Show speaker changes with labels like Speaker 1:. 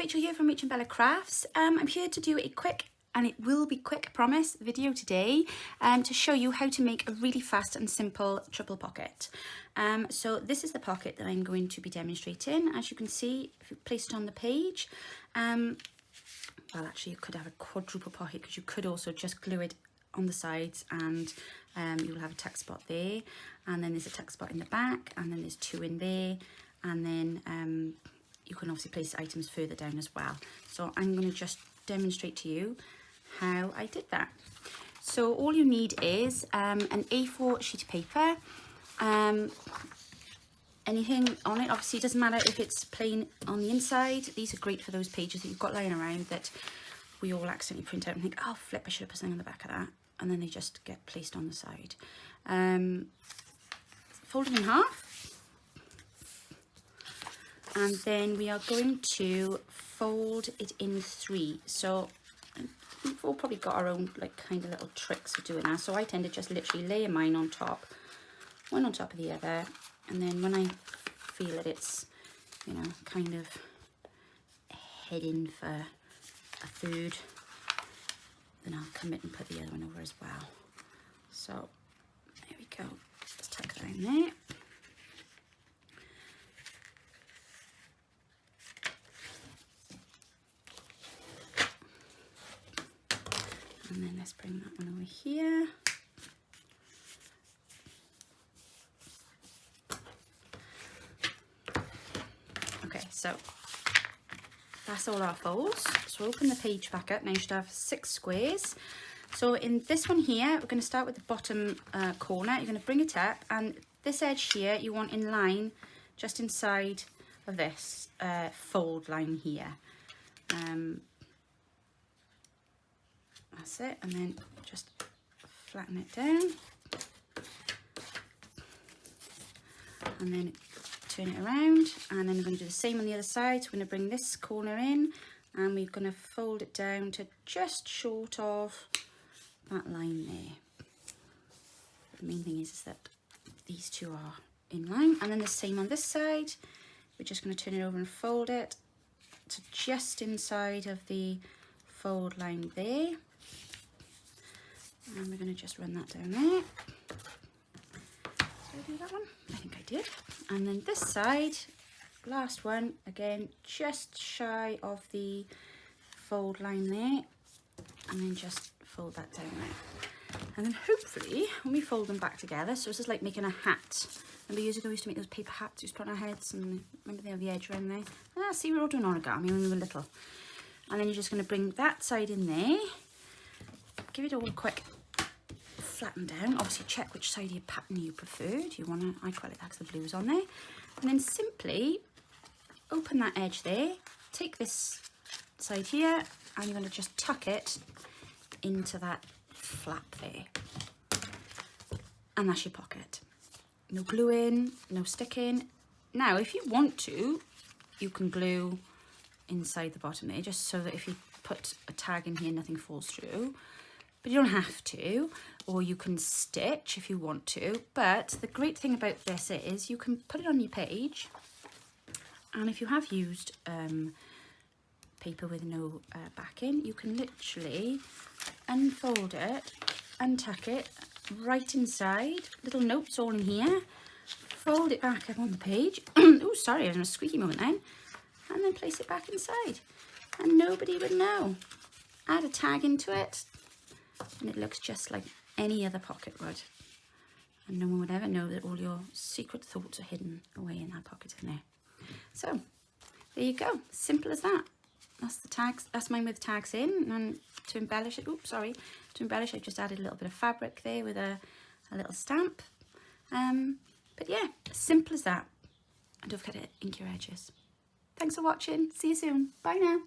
Speaker 1: Rachel here from RachandBellaCrafts. I'm here to do a quick, and it will be quick, I promise, video today to show you how to make a really fast and simple triple pocket. So this is the pocket that I'm going to be demonstrating. As you can see, if you place it on the page, well actually you could have a quadruple pocket because you could also just glue it on the sides and you will have a tuck spot there, and then there's a tuck spot in the back, and then there's two in there, and then you can obviously place items further down as well. So I'm going to just demonstrate to you how I did that. So all you need is an A4 sheet of paper, anything on it. Obviously it doesn't matter if it's plain on the inside. These are great for those pages that you've got lying around that we all accidentally print out and think, oh flip, I should have put something on the back of that, and then they just get placed on the side. Fold it in half, and then we are going to fold it in three. So we've all probably got our own like kind of little tricks for doing that. So I tend to just literally layer mine on top, one on top of the other, and then when I feel that it's, you know, kind of heading for a third, then I'll commit and put the other one over as well. So there we go, let's tuck that in there. And then let's bring that one over here. Okay, so that's all our folds. So open the page back up. Now you should have 6 squares. So in this one here, we're going to start with the bottom corner. You're going to bring it up, and this edge here you want in line just inside of this fold line here. That's it, and then just flatten it down, and then turn it around, and then we're going to do the same on the other side. So we're going to bring this corner in, and we're going to fold it down to just short of that line there. The main thing is that these two are in line, and then the same on this side. We're just going to turn it over and fold it to just inside of the fold line there. And we're going to just run that down there. Did I do that one? I think I did. And then this side, last one, again, just shy of the fold line there. And then just fold that down there. And then hopefully, when we fold them back together, so this is like making a hat. Remember years ago we used to make those paper hats we used to put on our heads, and remember they have the edge around there? Ah, see, we're all doing origami when we were little. And then you're just going to bring that side in there. Give it all a quick flatten down. Obviously check which side of your pattern you preferred. You want to, I quite like that because the blue's on there. And then simply open that edge there, take this side here, and you're going to just tuck it into that flap there. And that's your pocket. No gluing, no sticking. Now if you want to, you can glue inside the bottom there, just so that if you put a tag in here, nothing falls through. But you don't have to, or you can stitch if you want to. But the great thing about this is you can put it on your page, and if you have used paper with no backing, you can literally unfold it, untuck it right inside, little notes all in here, fold it back up on the page. Oh, sorry, I was in a squeaky moment then. And then place it back inside, and nobody would know. Add a tag into it, and it looks just like any other pocket would, and no one would ever know that all your secret thoughts are hidden away in that pocket in there. So there you go, simple as that. That's the tags, that's mine with tags in. And to embellish it, oops, sorry, to embellish I've just added a little bit of fabric there with a little stamp. But yeah, simple as that. And don't forget to ink your edges. Thanks for watching, see you soon, bye now.